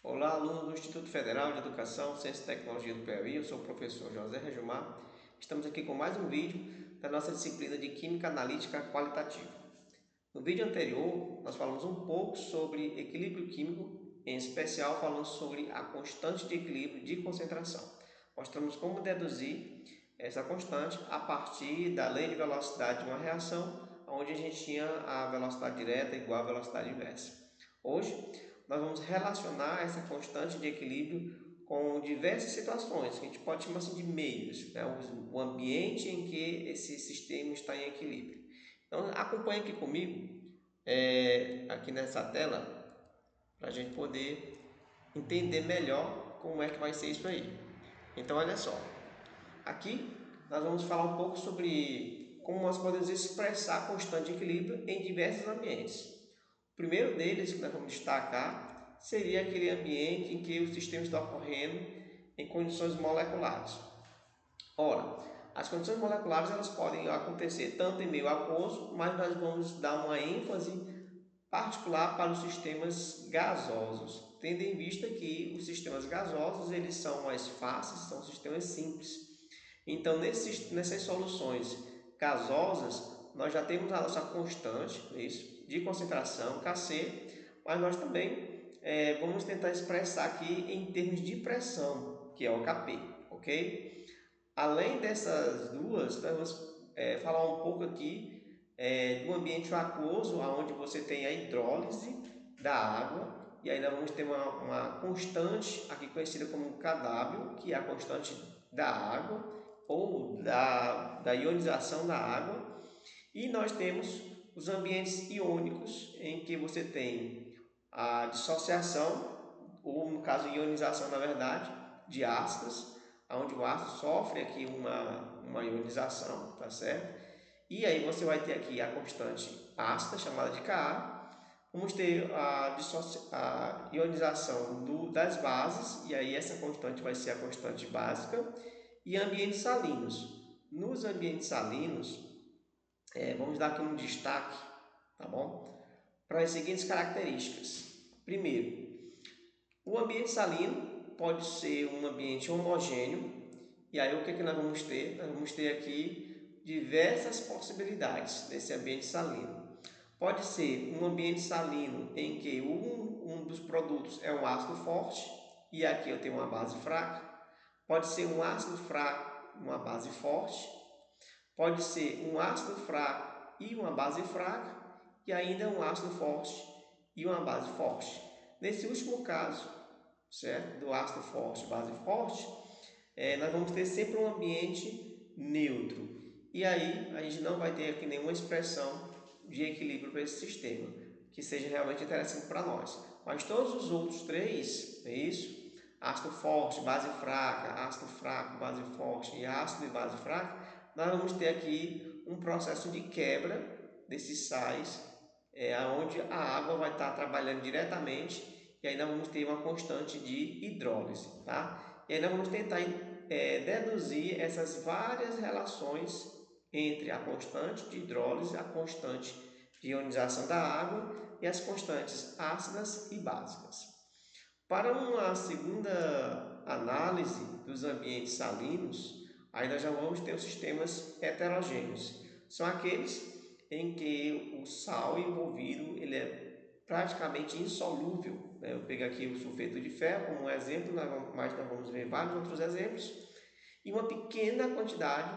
Olá, alunos do Instituto Federal de Educação, Ciência e Tecnologia do Piauí. Eu sou o professor José Regilmar. Estamos aqui com mais um vídeo da nossa disciplina de Química Analítica Qualitativa. No vídeo anterior, nós falamos um pouco sobre equilíbrio químico, em especial falamos sobre a constante de equilíbrio de concentração. Mostramos como deduzir essa constante a partir da lei de velocidade de uma reação, onde a gente tinha a velocidade direta igual à velocidade inversa. Hoje, nós vamos relacionar essa constante de equilíbrio com diversas situações, que a gente pode chamar assim de meios, né? O ambiente em que esse sistema está em equilíbrio. Então, acompanhe aqui comigo, aqui nessa tela, para a gente poder entender melhor como é que vai ser isso aí. Então, olha só, aqui nós vamos falar um pouco sobre como nós podemos expressar a constante de equilíbrio em diversos ambientes. O primeiro deles que nós vamos destacar seria aquele ambiente em que o sistema está ocorrendo em condições moleculares. Ora, as condições moleculares elas podem acontecer tanto em meio aquoso, mas nós vamos dar uma ênfase particular para os sistemas gasosos, tendo em vista que os sistemas gasosos eles são mais fáceis, são sistemas simples. Então, nessas soluções gasosas, nós já temos a nossa constante isso, de concentração, Kc, mas nós também vamos tentar expressar aqui em termos de pressão, que é o Kp, ok? Além dessas duas, nós vamos falar um pouco aqui do ambiente aquoso, onde você tem a hidrólise da água, e aí nós vamos ter uma constante aqui conhecida como Kw, que é a constante da água, ou da ionização da água, e nós temos os ambientes iônicos, em que você tem a dissociação, ou no caso ionização na verdade, de ácidos, onde o ácido sofre aqui uma ionização, tá certo? E aí você vai ter aqui a constante ácida, chamada de Ka. Vamos ter a ionização das bases, e aí essa constante vai ser a constante básica, e ambientes salinos. Nos ambientes salinos, vamos dar aqui um destaque, tá bom? Para as seguintes características. Primeiro, o ambiente salino pode ser um ambiente homogêneo, e aí o que nós vamos ter? Nós vamos ter aqui diversas possibilidades nesse ambiente salino. Pode ser um ambiente salino em que um dos produtos é um ácido forte, e aqui eu tenho uma base fraca. Pode ser um ácido fraco, uma base forte. Pode ser um ácido fraco e uma base fraca, e ainda um ácido forte e uma base forte. Nesse último caso, certo? Do ácido forte, base forte, nós vamos ter sempre um ambiente neutro. E aí a gente não vai ter aqui nenhuma expressão de equilíbrio para esse sistema, que seja realmente interessante para nós. Mas todos os outros três, é isso? Ácido forte, base fraca, ácido fraco, base forte e ácido e base fraca, nós vamos ter aqui um processo de quebra desses sais, onde a água vai estar trabalhando diretamente, e aí nós vamos ter uma constante de hidrólise, tá? E aí nós vamos tentar deduzir essas várias relações entre a constante de hidrólise, a constante de ionização da água e as constantes ácidas e básicas. Para uma segunda análise dos ambientes salinos, aí nós já vamos ter os sistemas heterogêneos. São aqueles em que o sal envolvido ele é praticamente insolúvel. Eu pego aqui o sulfeto de ferro como um exemplo, mas nós vamos ver vários outros exemplos. E uma pequena quantidade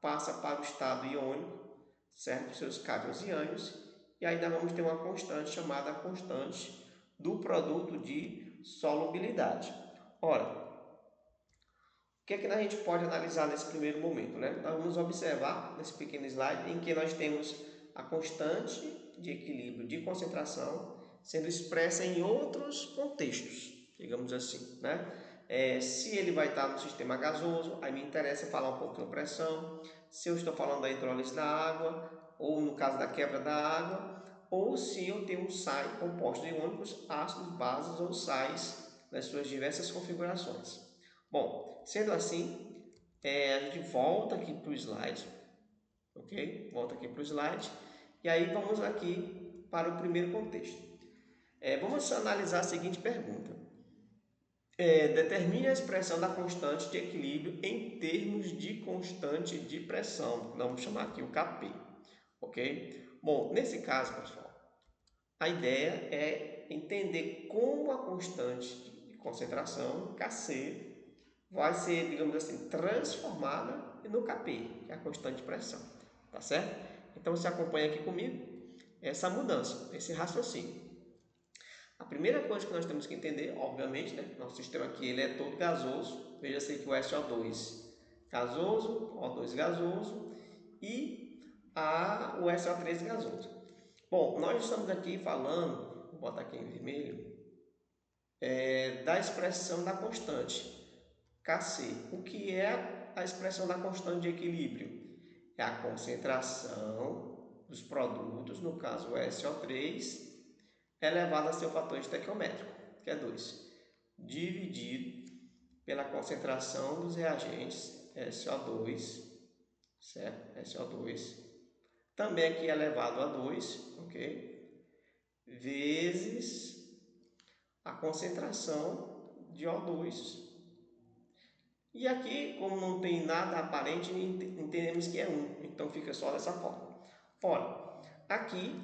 passa para o estado iônico, certo? Seus cátions e ânions. E aí nós vamos ter uma constante chamada constante do produto de solubilidade. Ora, o que é que a gente pode analisar nesse primeiro momento, né? Nós vamos observar nesse pequeno slide em que nós temos a constante de equilíbrio de concentração sendo expressa em outros contextos, digamos assim, né? Se ele vai estar no sistema gasoso, aí me interessa falar um pouco da pressão. Se eu estou falando da hidrólise da água, ou no caso da quebra da água, ou se eu tenho um sais compostos iônicos, ácidos, bases ou sais nas suas diversas configurações. Bom, sendo assim, a gente volta aqui para o slide, ok? Volta aqui para o slide, e aí vamos aqui para o primeiro contexto. Vamos analisar a seguinte pergunta. Determine a expressão da constante de equilíbrio em termos de constante de pressão. Vamos chamar aqui o Kp, ok? Bom, nesse caso, pessoal, a ideia é entender como a constante de concentração, Kc, vai ser, digamos assim, transformada no Kp, que é a constante de pressão, tá certo? Então, você acompanha aqui comigo essa mudança, esse raciocínio. A primeira coisa que nós temos que entender, obviamente, né? Nosso sistema aqui ele é todo gasoso. Veja-se que o SO2 gasoso, O2 gasoso e o SO3 gasoso. Bom, nós estamos aqui falando, vou botar aqui em vermelho, da expressão da constante, Kc. O que é a expressão da constante de equilíbrio? É a concentração dos produtos, no caso o SO3, elevado a seu fator estequiométrico, que é 2, dividido pela concentração dos reagentes SO2, certo? SO2, também aqui elevado a 2, ok? Vezes a concentração de O2. E aqui, como não tem nada aparente, entendemos que é 1, então fica só dessa forma. Ora, aqui,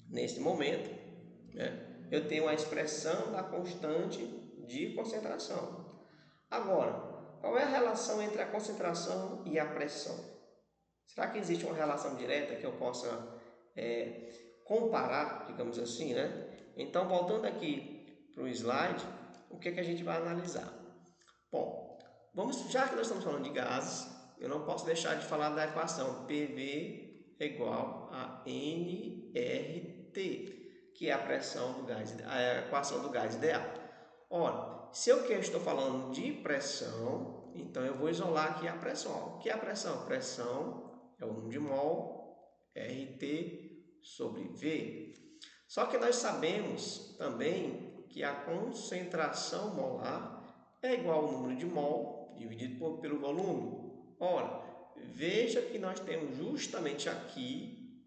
nesse momento, né, eu tenho a expressão da constante de concentração. Agora, qual é a relação entre a concentração e a pressão? Será que existe uma relação direta que eu possa comparar, digamos assim, né? Então, voltando aqui para o slide, o que a gente vai analisar? Bom, já que nós estamos falando de gases, eu não posso deixar de falar da equação PV é igual a nRT, que é a pressão do gás, a equação do gás ideal. Ora, se eu estou falando de pressão, então eu vou isolar aqui a pressão. O que é a pressão? Pressão é o número de mol, RT sobre V. Só que nós sabemos também que a concentração molar é igual ao número de mol dividido pelo volume. Ora, veja que nós temos justamente aqui,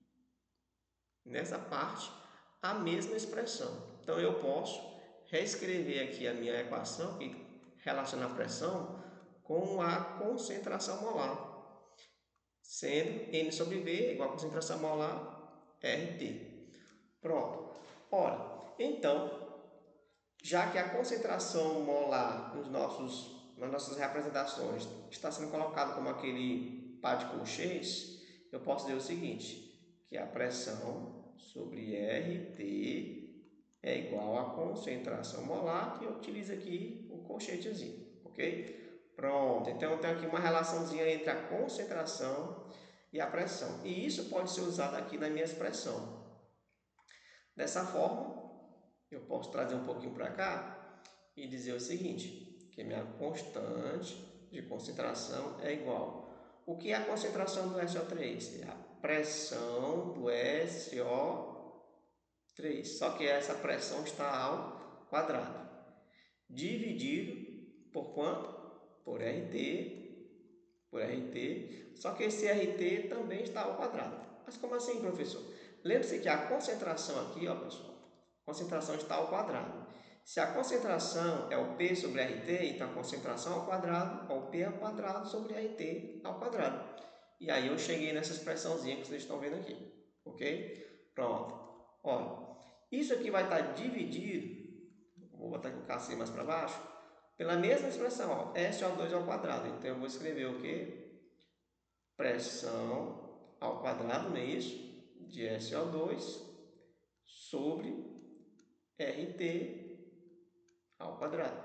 nessa parte, a mesma expressão. Então, eu posso reescrever aqui a minha equação, que relaciona a pressão com a concentração molar, sendo N sobre V igual a concentração molar RT. Pronto. Ora, então, já que a concentração molar nas nossas representações está sendo colocado como aquele par de colchetes, eu posso dizer o seguinte, que a pressão sobre RT é igual à concentração molar, e eu utilizo aqui o colchetezinho, ok? Pronto, então eu tenho aqui uma relaçãozinha entre a concentração e a pressão, e isso pode ser usado aqui na minha expressão. Dessa forma, eu posso trazer um pouquinho para cá e dizer o seguinte, que a minha constante de concentração é igual. O que é a concentração do SO3? É a pressão do SO3, só que essa pressão está ao quadrado, dividido por quanto? Por RT, só que esse RT também está ao quadrado. Mas como assim, professor? Lembre-se que a concentração aqui, ó, pessoal, concentração está ao quadrado. Se a concentração é o P sobre RT, então a concentração ao quadrado é o P ao quadrado sobre RT ao quadrado. E aí eu cheguei nessa expressãozinha que vocês estão vendo aqui, ok? Pronto. Olha, isso aqui vai estar dividido, vou botar aqui o Kc mais para baixo, pela mesma expressão, ó, SO2 ao quadrado. Então eu vou escrever o quê? Pressão ao quadrado, não é isso? De SO2 sobre RT ao quadrado.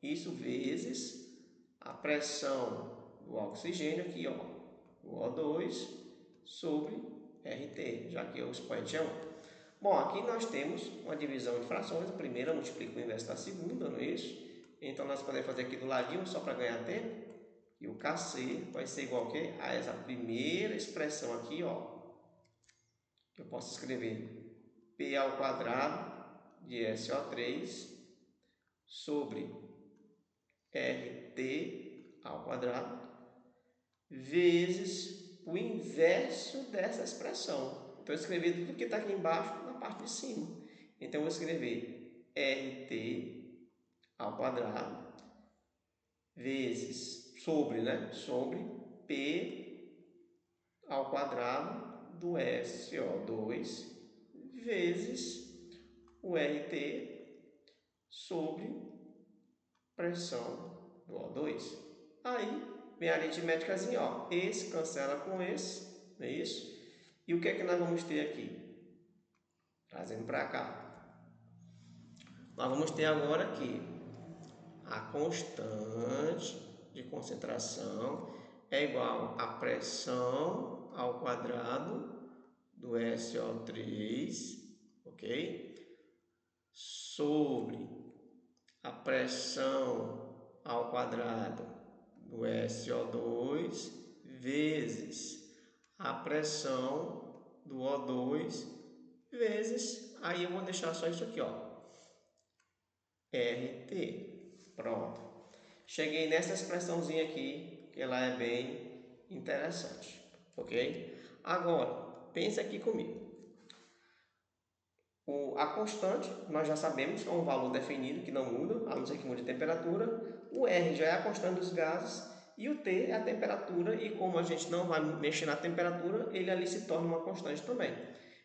Isso vezes a pressão do oxigênio aqui, ó, o O2 sobre RT, já que o expoente é 1. Bom, aqui nós temos uma divisão de frações. A primeira multiplica o inverso da segunda, não é isso? Então nós podemos fazer aqui do ladinho só para ganhar tempo. E o Kc vai ser igual a essa primeira expressão aqui, ó. Eu posso escrever P ao quadrado de SO3 sobre RT ao quadrado vezes o inverso dessa expressão. Então, eu escrevi tudo que está aqui embaixo na parte de cima. Então, eu vou escrever RT ao quadrado vezes sobre P ao quadrado do SO2 vezes o RT sobre pressão do O2. Aí vem a aritméticazinha, ó. Esse cancela com esse, não é isso? E o que é que nós vamos ter aqui? Trazendo para cá. Nós vamos ter agora aqui a constante de concentração é igual a pressão ao quadrado do SO3, ok? Sobre a pressão ao quadrado do SO2 vezes a pressão do O2 vezes, aí eu vou deixar só isso aqui, ó, RT. Pronto. Cheguei nessa expressãozinha aqui, que ela é bem interessante, ok? Agora, pensa aqui comigo. A constante, nós já sabemos que é um valor definido, que não muda, a não ser que mude a temperatura. O R já é a constante dos gases e o T é a temperatura, e como a gente não vai mexer na temperatura, ele ali se torna uma constante também.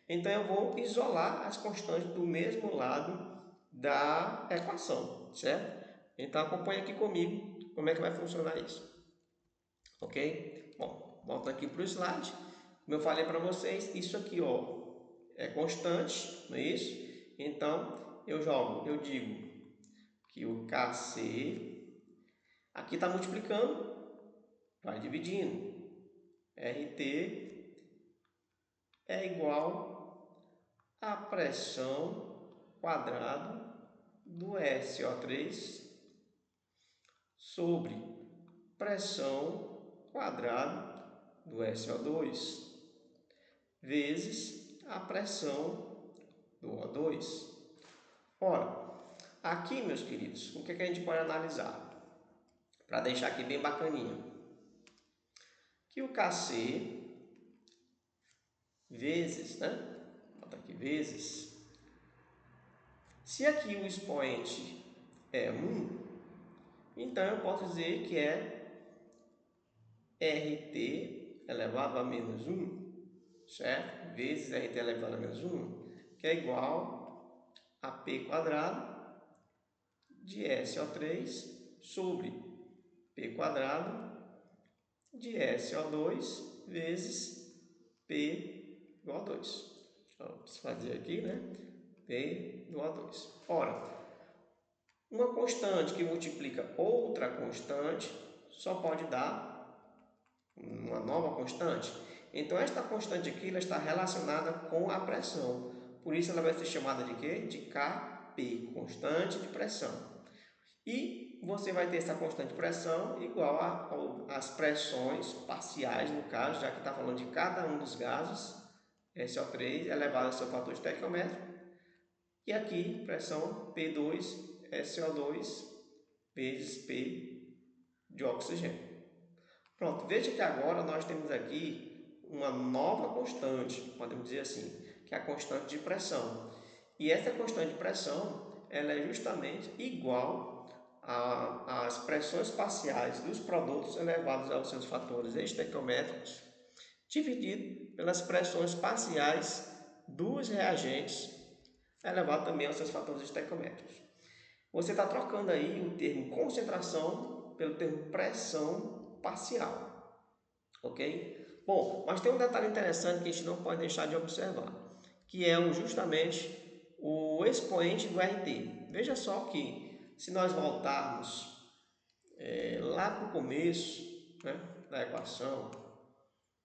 Então eu vou isolar as constantes do mesmo lado da equação, certo? Então acompanha aqui comigo como é que vai funcionar isso, ok? Bom, volta aqui para o slide. Como eu falei para vocês, isso aqui, ó, é constante, não é isso? Então eu digo que o KC aqui está multiplicando, vai dividindo. RT é igual a pressão quadrado do SO3 sobre pressão quadrado do SO2 vezes a pressão do O2. Ora, aqui, meus queridos, o que a gente pode analisar? Para deixar aqui bem bacaninha. Que o KC vezes, né? Bota aqui vezes. Se aqui o expoente é 1, então eu posso dizer que é RT elevado a menos 1, certo? Vezes RT elevado a menos 1, que é igual a P quadrado de SO3 sobre P quadrado de SO2 vezes P igual a 2. Vamos fazer aqui, né? P igual a 2. Ora, uma constante que multiplica outra constante só pode dar uma nova constante. Então, esta constante aqui ela está relacionada com a pressão. Por isso, ela vai ser chamada de quê? De Kp, constante de pressão. E você vai ter essa constante de pressão igual às pressões parciais, no caso, já que está falando de cada um dos gases, SO3 elevado ao seu fator estequiométrico. E aqui, pressão P2 SO2 vezes P de oxigênio. Pronto, veja que agora nós temos aqui uma nova constante, podemos dizer assim, que é a constante de pressão. E essa constante de pressão, ela é justamente igual às pressões parciais dos produtos elevados aos seus fatores estequiométricos, dividido pelas pressões parciais dos reagentes, elevado também aos seus fatores estequiométricos. Você está trocando aí o termo concentração pelo termo pressão parcial, ok? Bom, mas tem um detalhe interessante que a gente não pode deixar de observar, que é justamente o expoente do RT. Veja só que se nós voltarmos lá para o começo, né, da equação,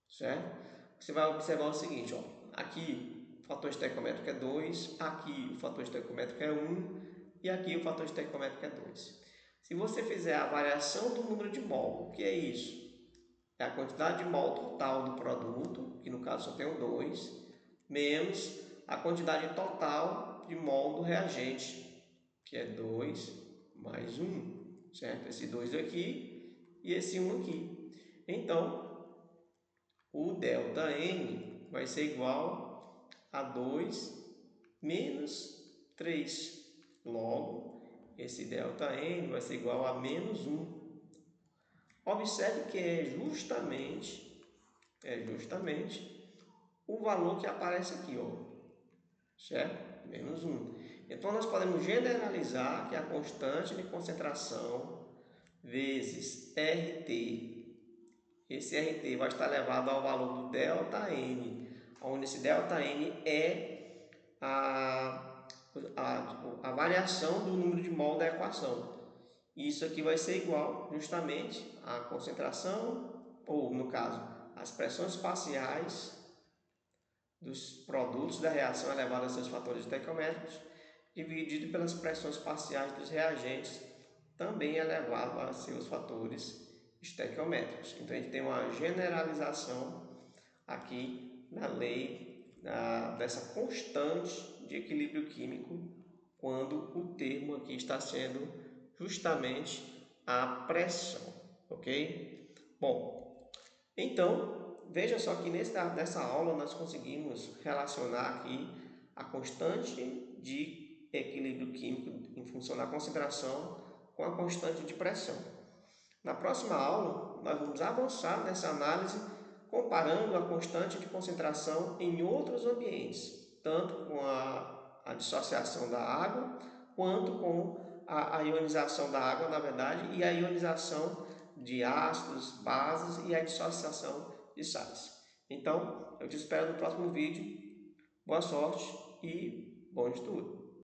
certo? Você vai observar o seguinte, ó, aqui o fator estequiométrico é 2, aqui o fator estequiométrico é 1 e aqui o fator estequiométrico é 2. Se você fizer a variação do número de mol, o que é isso? É a quantidade de mol total do produto, que no caso só tem o 2, menos a quantidade total de mol do reagente, que é 2 mais 1, certo? Esse 2 aqui e esse 1 aqui. Então, o ΔN vai ser igual a 2 menos 3. Logo, esse ΔN vai ser igual a menos 1. Observe que é justamente o valor que aparece aqui, ó, certo? Menos 1. Então, nós podemos generalizar que a constante de concentração vezes RT, esse RT vai estar elevado ao valor do ΔN, onde esse ΔN é a variação do número de mol da equação. Isso aqui vai ser igual justamente à concentração, ou no caso, as pressões parciais dos produtos da reação elevada a seus fatores estequiométricos, dividido pelas pressões parciais dos reagentes, também elevado a seus fatores estequiométricos. Então, a gente tem uma generalização aqui na lei dessa constante de equilíbrio químico, quando o termo aqui está sendo justamente a pressão, ok? Bom, então, veja só que nessa aula nós conseguimos relacionar aqui a constante de equilíbrio químico em função da concentração com a constante de pressão. Na próxima aula, nós vamos avançar nessa análise comparando a constante de concentração em outros ambientes, tanto com a dissociação da água, quanto com a ionização da água, na verdade, e a ionização de ácidos, bases e a dissociação de sais. Então, eu te espero no próximo vídeo. Boa sorte e bom estudo!